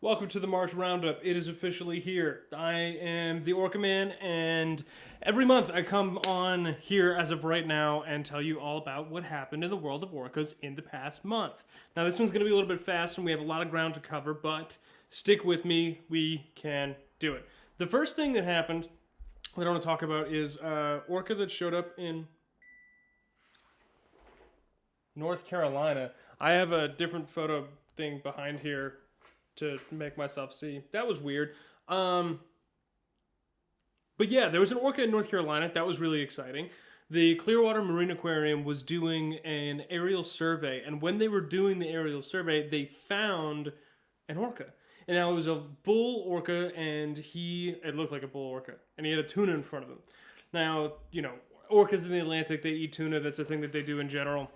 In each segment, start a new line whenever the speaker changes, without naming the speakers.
Welcome to the March Roundup. It is officially here. I am the Orca Man, and every month I come on here as of right now and tell you all about what happened in the world of orcas in the past month. Now, this one's going to be a little bit fast, and we have a lot of ground to cover, but stick with me. We can do it. The first thing that happened that I want to talk about is orca that showed up in North Carolina. I have a different photo thing behind here to make myself see. That was weird. But yeah, there was an orca in North Carolina. That was really exciting. The Clearwater Marine Aquarium was doing an aerial survey, and when they were doing the aerial survey, they found an orca. And now it was a bull orca, and it looked like a bull orca, and he had a tuna in front of him. Now, orcas in the Atlantic, they eat tuna. That's a thing that they do in general.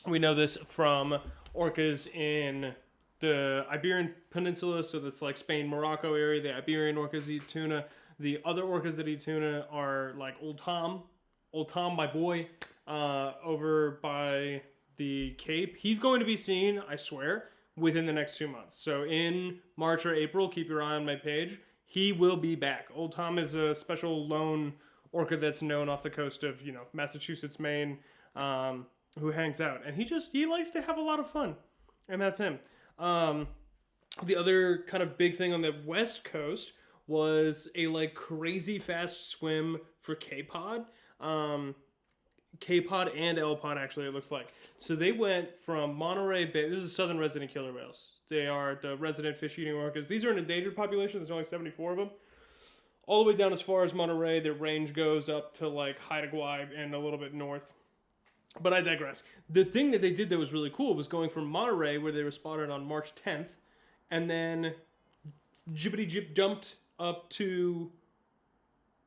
We know this from orcas in the Iberian Peninsula, so that's like Spain, Morocco area. The Iberian orcas eat tuna. The other orcas that eat tuna are like Old Tom, my boy, over by the Cape. He's going to be seen, I swear, within the next 2 months. So in March or April, keep your eye on my page. He will be back. Old Tom is a special lone orca that's known off the coast of, Massachusetts, Maine, who hangs out. And he likes to have a lot of fun. And that's him. The other kind of big thing on the West Coast was a crazy fast swim for K-Pod. K-Pod and L-Pod, actually, it looks like. So they went from Monterey Bay. This is southern resident killer whales. They are the resident fish-eating orcas. These are an endangered population. There's only 74 of them. All the way down as far as Monterey. Their range goes up to Haida Gwaii and a little bit north. But I digress. The thing that they did that was really cool was going from Monterey, where they were spotted on March 10th, and then jibbity-jip jumped up to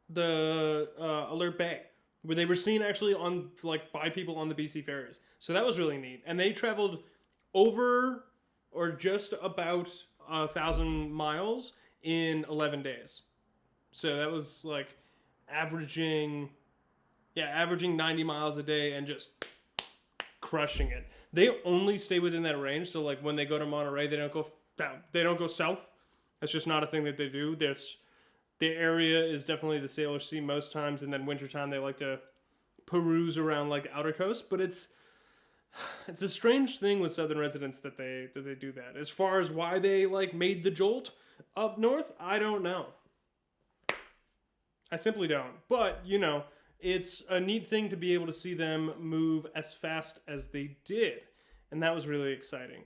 the Alert Bay, where they were seen actually on by people on the BC ferries. So that was really neat. And they traveled over or just about 1,000 miles in 11 days. So that was averaging 90 miles a day and just crushing it. They only stay within that range. So when they go to Monterey, they don't go south. That's just not a thing that they do. The area is definitely the Sailor Sea most times, and then wintertime they like to peruse around the outer coast. But it's a strange thing with southern residents that they do that. As far as why they made the jolt up north, I don't know. I simply don't. But it's a neat thing to be able to see them move as fast as they did. And that was really exciting.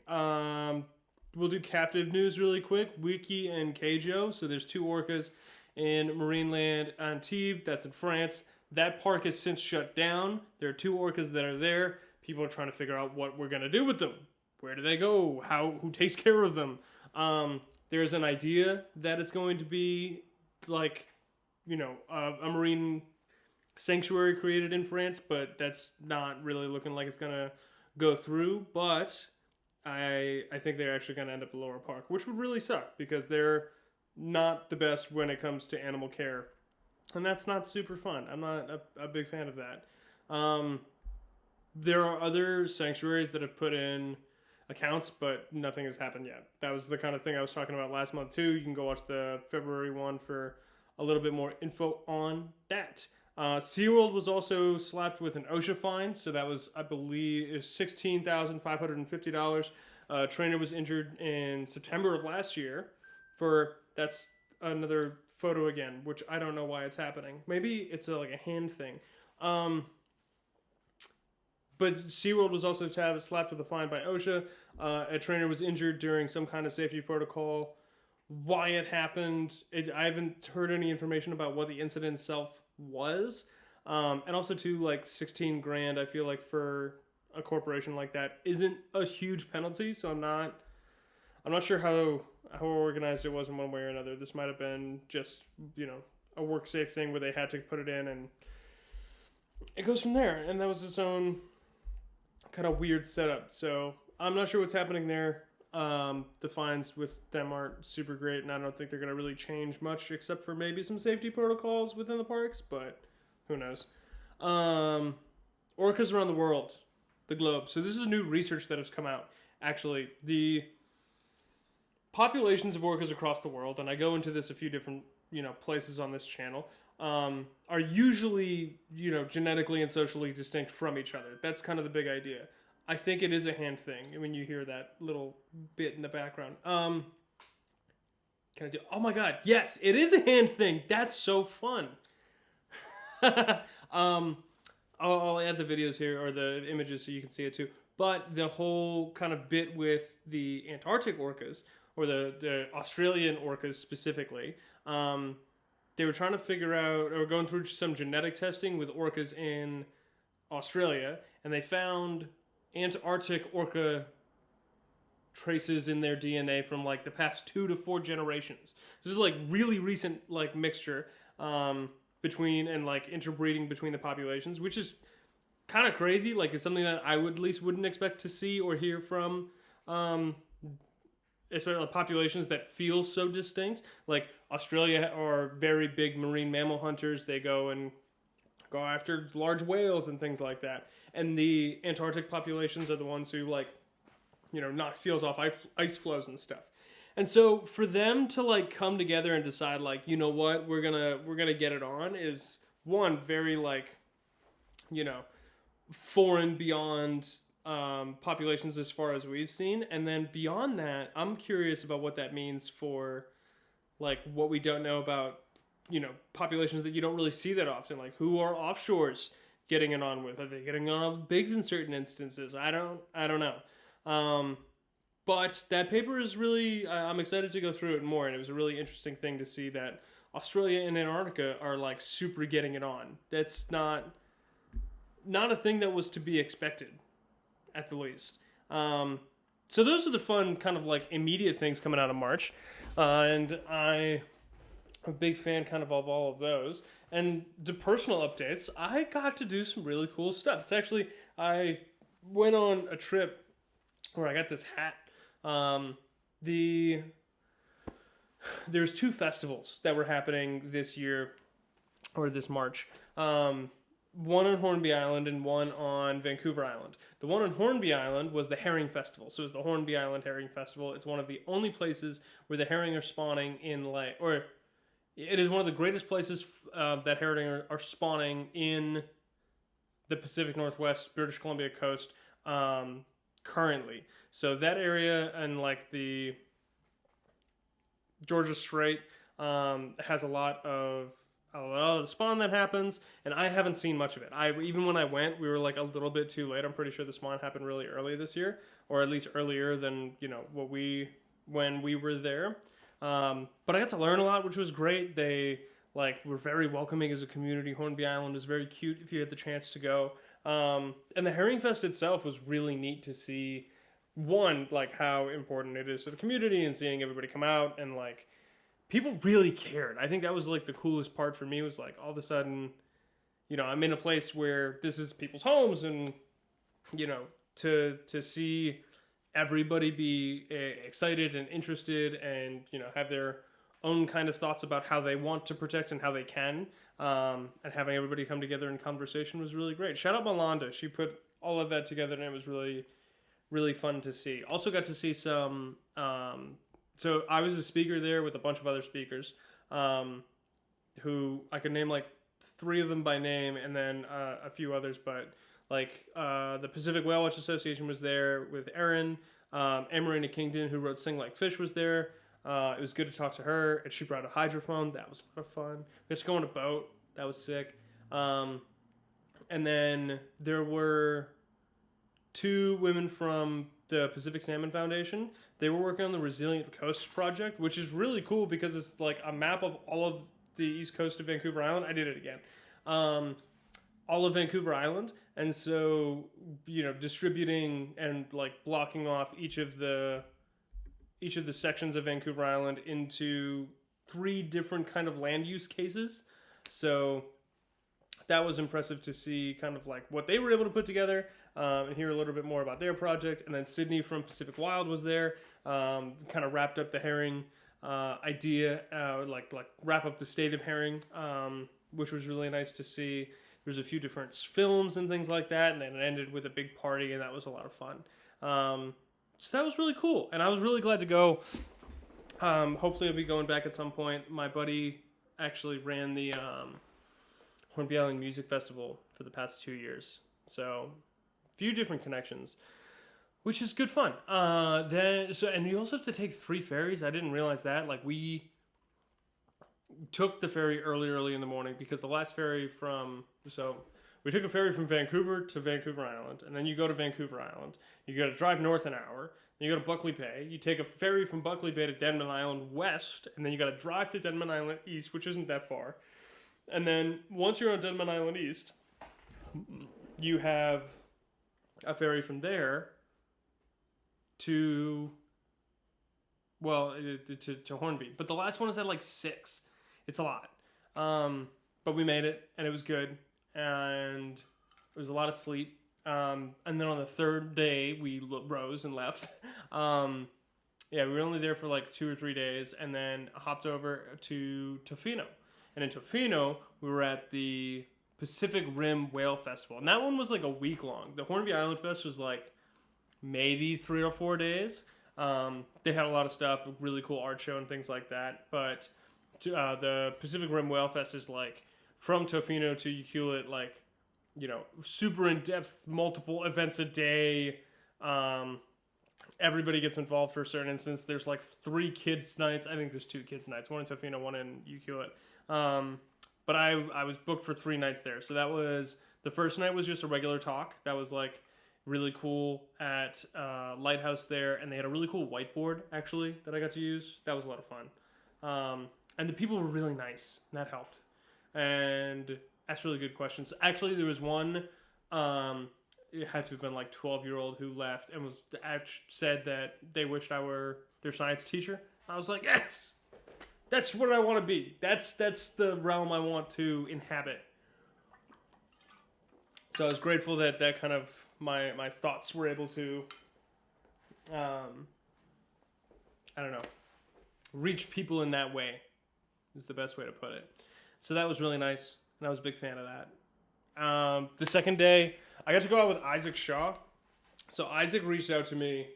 We'll do captive news really quick. Wiki and Keijo. So there's 2 orcas in Marineland, Antibes. That's in France. That park has since shut down. There are 2 orcas that are there. People are trying to figure out what we're going to do with them. Where do they go? Who takes care of them? There's an idea that it's going to be a marine sanctuary created in France, but that's not really looking like it's gonna go through. But I think they're actually gonna end up at Lower Park, which would really suck because they're not the best when it comes to animal care, and that's not super fun. I'm not a big fan of that. There are other sanctuaries that have put in accounts, but nothing has happened yet. That was the kind of thing I was talking about last month too. You can go watch the February one for a little bit more info on that. SeaWorld was also slapped with an OSHA fine, so that was, I believe, $16,550. Trainer was injured in September of last year. That's another photo again, which I don't know why it's happening. Maybe it's a hand thing. But SeaWorld was also slapped with a fine by OSHA. A trainer was injured during some kind of safety protocol. Why it happened, I haven't heard any information about what the incident itself was. And also too, 16 grand, I feel like for a corporation like that isn't a huge penalty. So I'm not sure how organized it was in one way or another. This might have been just, a work safe thing where they had to put it in, and it goes from there. And that was its own kind of weird setup. So I'm not sure what's happening there. The fines with them aren't super great, and I don't think they're going to really change much except for maybe some safety protocols within the parks, but who knows. Orcas around the world, the globe. So this is new research that has come out. Actually, the populations of orcas across the world, and I go into this a few different, places on this channel, are usually, genetically and socially distinct from each other. That's kind of the big idea. I think it is a hand thing when you hear that little bit in the background. Can I do? Oh my God! Yes, it is a hand thing. That's so fun. I'll add the videos here or the images so you can see it too. But the whole kind of bit with the Antarctic orcas or the Australian orcas specifically, they were trying to figure out or going through some genetic testing with orcas in Australia, and they found Antarctic orca traces in their DNA from like the past 2 to 4 generations. This is like really recent like mixture between and like interbreeding between the populations, which is kind of crazy. Like it's something that I would at least wouldn't expect to see or hear from especially populations that feel so distinct. Like Australia are very big marine mammal hunters. They go after large whales and things like that. And the Antarctic populations are the ones who like, knock seals off ice floes and stuff. And so for them to like come together and decide like, you know what, we're gonna get it on is one very like, foreign beyond populations as far as we've seen. And then beyond that, I'm curious about what that means for like what we don't know about, populations that you don't really see that often. Like who are offshores getting it on with? Are they getting on with bigs in certain instances? I don't know. But that paper is really, I'm excited to go through it more. And it was a really interesting thing to see that Australia and Antarctica are like super getting it on. That's not a thing that was to be expected, at the least. So those are the fun kind of like immediate things coming out of March. And I'm a big fan kind of all of those. And the personal updates, I got to do some really cool stuff. It's actually, I went on a trip where I got this hat. There's 2 festivals that were happening this year, or this March. One on Hornby Island and one on Vancouver Island. The one on Hornby Island was the Herring Festival. So it was the Hornby Island Herring Festival. It's one of the only places where the herring are spawning it is one of the greatest places that herring are spawning in the Pacific Northwest, British Columbia coast currently. So that area and like the Georgia Strait has a lot of the spawn that happens, and I haven't seen much of it. Even when I went, we were like a little bit too late. I'm pretty sure the spawn happened really early this year, or at least earlier than when we were there. But I got to learn a lot, which was great. They were very welcoming as a community. Hornby Island is very cute if you had the chance to go. And the Herring Fest itself was really neat to see. One, like how important it is to the community and seeing everybody come out and like people really cared. I think that was like the coolest part for me was like all of a sudden, I'm in a place where this is people's homes and, to see everybody be excited and interested and, have their own kind of thoughts about how they want to protect and how they can, and having everybody come together in conversation was really great. Shout out Melanda. She put all of that together and it was really, really fun to see. Also got to see some, so I was a speaker there with a bunch of other speakers, who I could name like 3 of them by name and then a few others, but the Pacific Whale Watch Association was there with Erin. Marina Kingdon, who wrote Sing Like Fish, was there. It was good to talk to her, and she brought a hydrophone. That was a lot of fun. We got to go on a boat. That was sick. And then there were 2 women from the Pacific Salmon Foundation. They were working on the Resilient Coasts project, which is really cool because it's like a map of all of the east coast of Vancouver Island. I did it again. All of Vancouver Island. And so, distributing and like blocking off each of the sections of Vancouver Island into 3 different kind of land use cases. So that was impressive to see kind of like what they were able to put together, and hear a little bit more about their project. And then Sydney from Pacific Wild was there, kind of wrapped up the herring idea, like wrap up the state of herring, which was really nice to see. There's a few different films and things like that, and then it ended with a big party, and that was a lot of fun. So that was really cool, and I was really glad to go Hopefully I'll be going back at some point. My buddy actually ran the Hornby Island Music Festival for the past 2 years. So, a few different connections, which is good fun. And you also have to take 3 ferries. I didn't realize that. Like, we took the ferry early in the morning because the last ferry we took a ferry from Vancouver to Vancouver Island, and then you go to Vancouver Island. You got to drive north an hour. Then you go to Buckley Bay. You take a ferry from Buckley Bay to Denman Island west, and then you got to drive to Denman Island east, which isn't that far. And then once you're on Denman Island east, you have a ferry from there to Hornby. But the last one is at like 6. It's a lot. But we made it, and it was good. And it was a lot of sleep. And then on the 3rd day, we rose and left. We were only there for like 2 or 3 days, and then hopped over to Tofino. And in Tofino, we were at the Pacific Rim Whale Festival. And that one was like a week long. The Hornby Island Fest was like maybe 3 or 4 days. They had a lot of stuff, a really cool art show and things like that. But the Pacific Rim Whale Fest is like from Tofino to Ucluelet, like, you know, super in-depth, multiple events a day. Everybody gets involved for a certain instance. There's like 3 kids' nights. I think there's 2 kids' nights. One in Tofino, one in Ucluelet. But I was booked for 3 nights there. So that was, the first night was just a regular talk. That was like really cool at Lighthouse there. And they had a really cool whiteboard, actually, that I got to use. That was a lot of fun. And the people were really nice. And that helped. And asked really good questions. Actually, there was one, it had to have been like 12-year-old who left and said that they wished I were their science teacher. I was like, yes, that's what I want to be. That's the realm I want to inhabit. So I was grateful that kind of my thoughts were able to, I don't know, reach people in that way is the best way to put it. So that was really nice. And I was a big fan of that. The second day, I got to go out with Isaac Shaw. So Isaac reached out to me.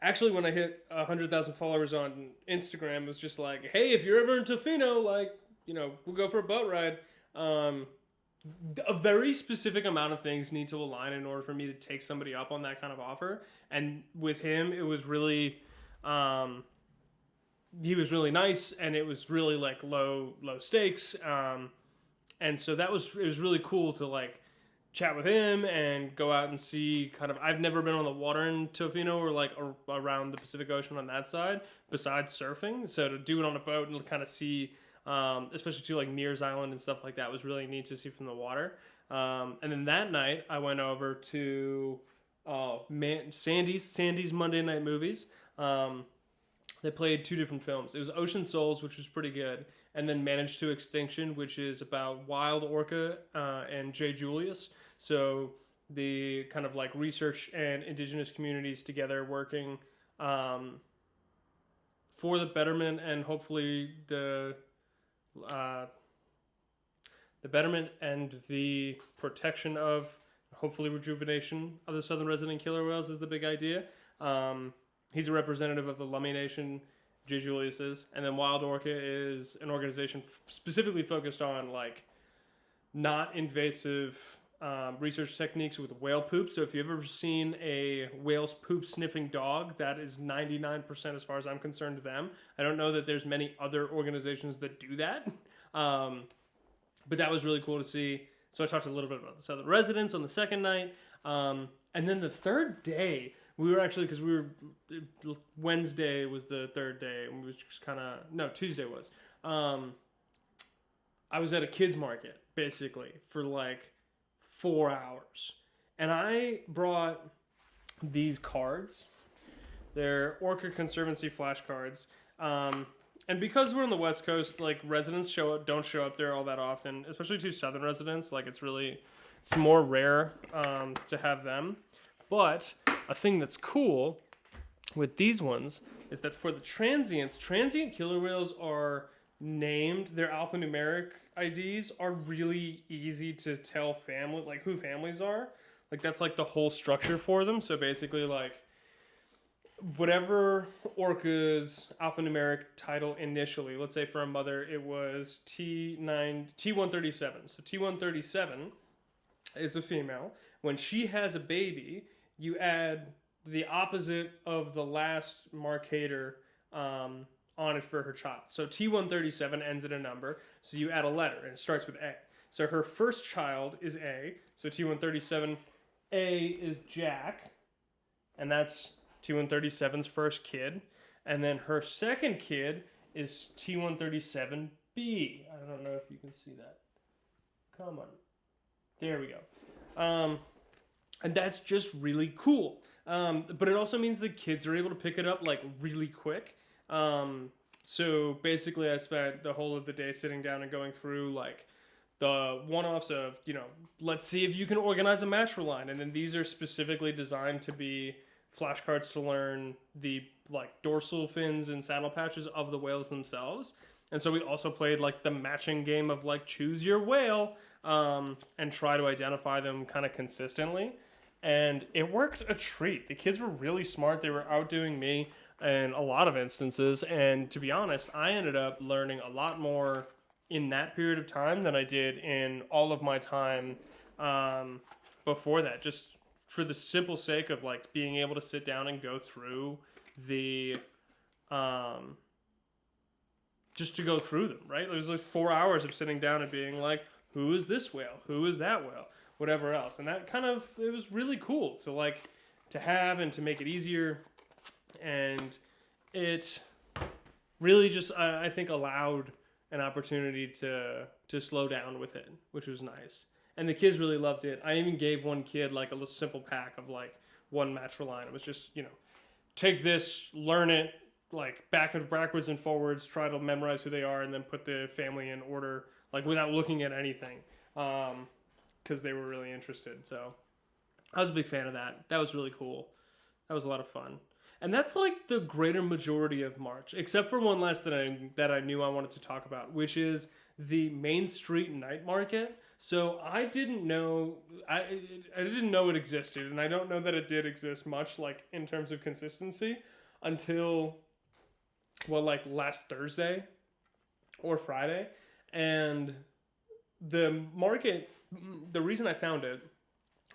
Actually, when I hit 100,000 followers on Instagram, it was just like, hey, if you're ever in Tofino, like, you know, we'll go for a boat ride. A very specific amount of things need to align in order for me to take somebody up on that kind of offer. And with him, it was really, he was really nice, and it was really like low stakes. And so it was really cool to like chat with him and go out and see kind of, I've never been on the water in Tofino or like around the Pacific Ocean on that side besides surfing. So to do it on a boat and kind of see, especially to like Mears Island and stuff like that was really neat to see from the water. And then that night I went over to Sandy's Monday Night Movies. They played 2 different films. It was Ocean Souls, which was pretty good, and then Managed to Extinction, which is about wild orca and J. Julius. So the kind of like research and indigenous communities together working for the betterment and hopefully the betterment and the protection of, hopefully rejuvenation of the southern resident killer whales is the big idea. He's a representative of the Lummi Nation, J. Julius is, and then Wild Orca is an organization specifically focused on like not invasive research techniques with whale poop. So if you've ever seen a whale's poop sniffing dog, that is 99% as far as I'm concerned them. I don't know that there's many other organizations that do that, but that was really cool to see. So I talked a little bit about the southern residents on the second night, and then the third day. We were actually, because Wednesday was the third day, and we was just kind of, no, Tuesday was. I was at a kids market, basically, for like 4 hours. And I brought these cards. They're Orca Conservancy flashcards. And because we're on the West Coast, like, residents don't show up there all that often, especially to southern residents. Like, it's more rare to have them. But a thing that's cool with these ones is that for the transients, transient killer whales are named, their alphanumeric IDs are really easy to tell who families are. Like, that's like the whole structure for them. So basically, like, whatever Orca's alphanumeric title initially, let's say for a mother, it was T137. So T137 is a female. When she has a baby, you add the opposite of the last marcator on it for her child. So T137 ends in a number, so you add a letter, and it starts with A. So her first child is A, so T137 A is Jack, and that's T137's first kid. And then her second kid is T137B. I don't know if you can see that. Come on. There we go. And that's just really cool. But it also means the kids are able to pick it up like really quick. So basically I spent the whole of the day sitting down and going through like the one-offs of, you know, let's see if you can organize a match line. And then these are specifically designed to be flashcards to learn the like dorsal fins and saddle patches of the whales themselves. And so we also played like the matching game of like choose your whale and try to identify them kind of consistently. And it worked a treat. The kids were really smart. They were outdoing me in a lot of instances. And to be honest, I ended up learning a lot more in that period of time than I did in all of my time before that. Just for the simple sake of like being able to sit down and go through the just to go through them, right? There's like 4 hours of sitting down and being like, who is this whale? Who is that whale? Whatever else. And that kind of, it was really cool to like, to have and to make it easier. And it really just, I think, allowed an opportunity to slow down with it, which was nice. And the kids really loved it. I even gave one kid like a little simple pack of like one match for line. It was just, you know, take this, learn it, like backwards and forwards, try to memorize who they are, and then put the family in order, like without looking at anything, because they were really interested. So I was a big fan of that. That was really cool. That was a lot of fun. And that's like the greater majority of March, except for one last that I knew I wanted to talk about, which is the Main Street Night Market. So I didn't know it existed, and I don't know that it did exist much, like in terms of consistency, until like last Thursday or Friday. And the market, the reason I found it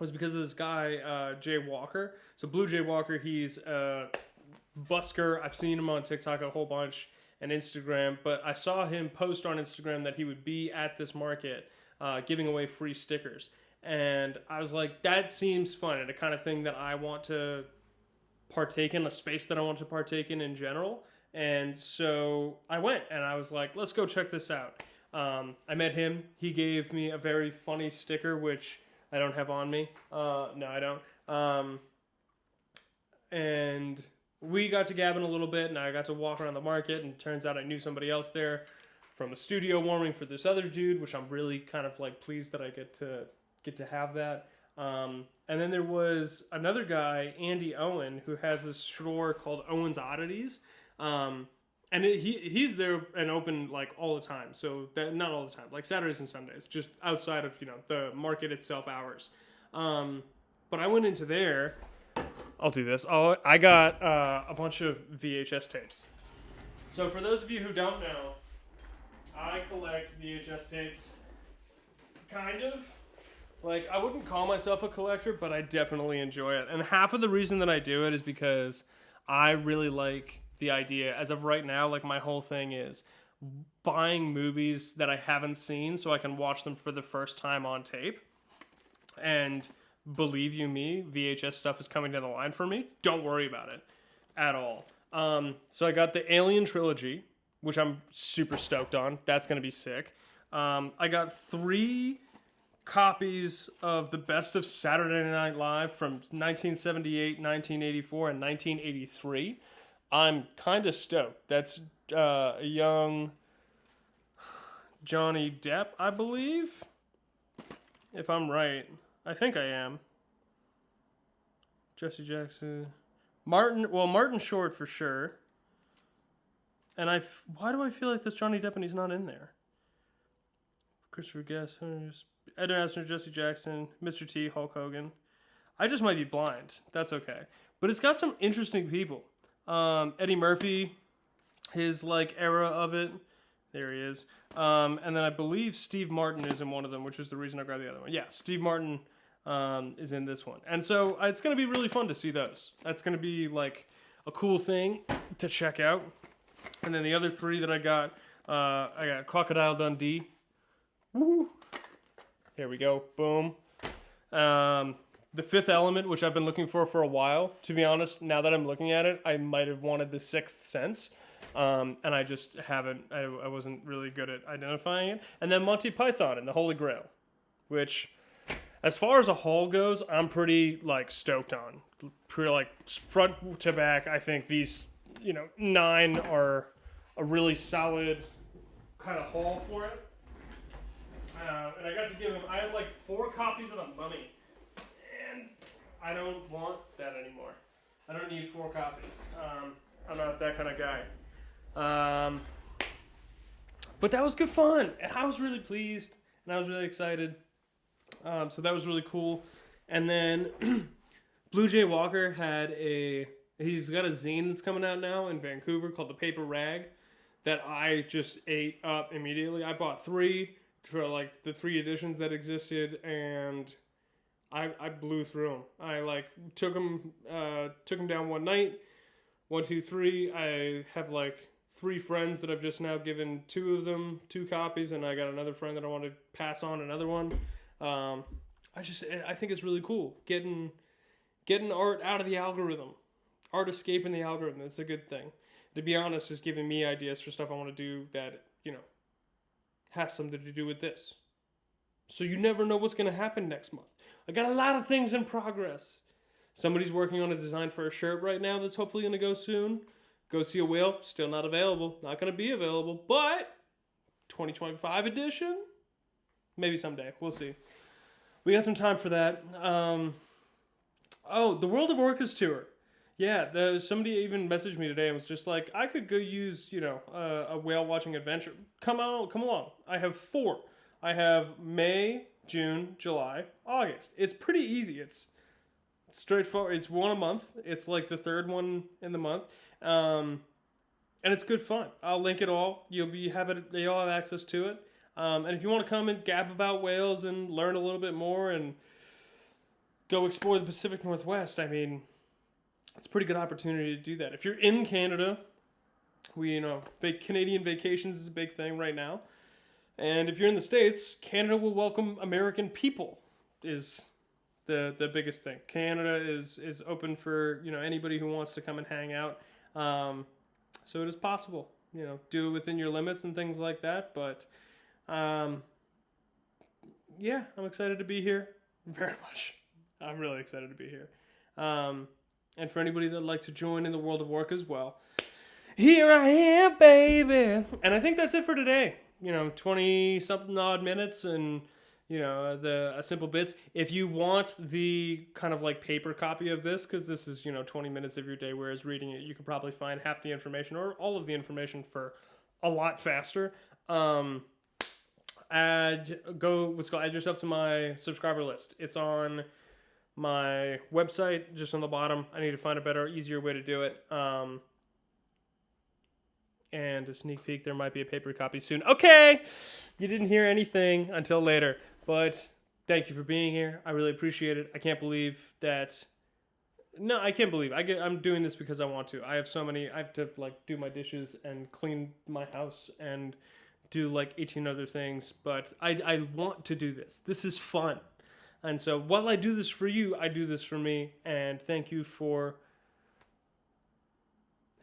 was because of this guy, Jay Walker. So Blue Jay Walker, he's a busker. I've seen him on TikTok a whole bunch and Instagram, but I saw him post on Instagram that he would be at this market giving away free stickers. And I was like, that seems fun and the kind of thing that I want to partake in, a space that I want to partake in general. And so I went and I was like, let's go check this out. I met him. He gave me a very funny sticker, which I don't have on me. No, I don't. And we got to gabbing a little bit, and I got to walk around the market, and it turns out I knew somebody else there from a studio warming for this other dude, which I'm really kind of like pleased that I get to have that. And then there was another guy, Andy Owen, who has this store called Owen's Oddities. And he's there and open like all the time. So that, not all the time, like Saturdays and Sundays, just outside of, you know, the market itself hours. But I went into there. I'll do this. I got a bunch of VHS tapes. So for those of you who don't know, I collect VHS tapes. Kind of. Like, I wouldn't call myself a collector, but I definitely enjoy it. And half of the reason that I do it is because I really like the idea. As of right now, like, my whole thing is buying movies that I haven't seen so I can watch them for the first time on tape. And believe you me, VHS stuff is coming down the line for me. Don't worry about it at all. So I got the Alien trilogy, which I'm super stoked on. That's going to be sick. I got 3 copies of the best of Saturday Night Live from 1978, 1984, and 1983. I'm kind of stoked. That's a young Johnny Depp, I believe. If I'm right. I think I am. Jesse Jackson. Martin Short for sure. And why do I feel like that's Johnny Depp and he's not in there? Christopher Guest, Ed Asner, Jesse Jackson, Mr. T, Hulk Hogan. I just might be blind. That's okay. But it's got some interesting people. Eddie Murphy, his like era of it. There he is. And then I believe Steve Martin is in one of them, which is the reason I grabbed the other one. Yeah, Steve Martin is in this one. And so it's going to be really fun to see those. That's going to be like a cool thing to check out. And then the other three that I got Crocodile Dundee. Woo! Here we go. Boom. The Fifth Element, which I've been looking for a while. To be honest, now that I'm looking at it, I might have wanted the Sixth Sense. And I just haven't, I wasn't really good at identifying it. And then Monty Python and the Holy Grail, which, as far as a haul goes, I'm pretty, like, stoked on. Pretty, like, front to back, I think these, 9 are a really solid kind of haul for it. And I got to give him, I have, like, 4 copies of The Mummy. And I don't want that anymore. I don't need 4 copies. I'm not that kind of guy. But that was good fun, and I was really pleased, and I was really excited. So that was really cool. And then Blue Jay Walker he's got a zine that's coming out now in Vancouver called The Paper Rag that I just ate up immediately. I bought 3 for like the 3 editions that existed, and I blew through them. I like took them down one night. 1, 2, 3. I have like 3 friends that I've just now given 2 of them 2 copies, and I got another friend that I want to pass on another one. I think it's really cool getting art out of the algorithm, art escaping the algorithm. It's a good thing. To be honest, it's giving me ideas for stuff I want to do that has something to do with this. So you never know what's going to happen next month. I got a lot of things in progress. Somebody's working on a design for a shirt right now that's hopefully going to go soon. Go See a Whale, still not available. Not going to be available, but 2025 edition? Maybe someday. We'll see. We got some time for that. The World of Orcas tour. Yeah, somebody even messaged me today and was just like, I could go use, a whale watching adventure. Come along. I have 4. I have May, June, July, August. It's pretty easy. It's straightforward. It's one a month. It's like the 3rd one in the month. And it's good fun. I'll link it all. You'll have access to it. And if you want to come and gab about whales and learn a little bit more and go explore the Pacific Northwest, I mean, it's a pretty good opportunity to do that. If you're in Canada, Canadian vacations is a big thing right now. And if you're in the States, Canada will welcome American people is the biggest thing. Canada is open for, anybody who wants to come and hang out. So it is possible, do it within your limits and things like that. But, I'm excited to be here. Very much. I'm really excited to be here. And for anybody that'd like to join in the world of work as well, here I am, baby. And I think that's it for today. 20-something odd minutes and, the simple bits. If you want the kind of like paper copy of this, because this is, 20 minutes of your day, whereas reading it, you could probably find half the information or all of the information for a lot faster. Add yourself to my subscriber list. It's on my website, just on the bottom. I need to find a better, easier way to do it. And a sneak peek, there might be a paper copy soon. Okay, you didn't hear anything until later, but thank you for being here. I really appreciate it. I can't believe that. No, I can't believe I'm doing this because I want to. I have to like do my dishes and clean my house and do like 18 other things, but I want to do this. This is fun. And so while I do this for you, I do this for me. And thank you for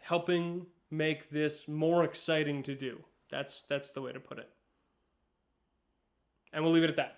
helping make this more exciting to do. That's the way to put it. And we'll leave it at that.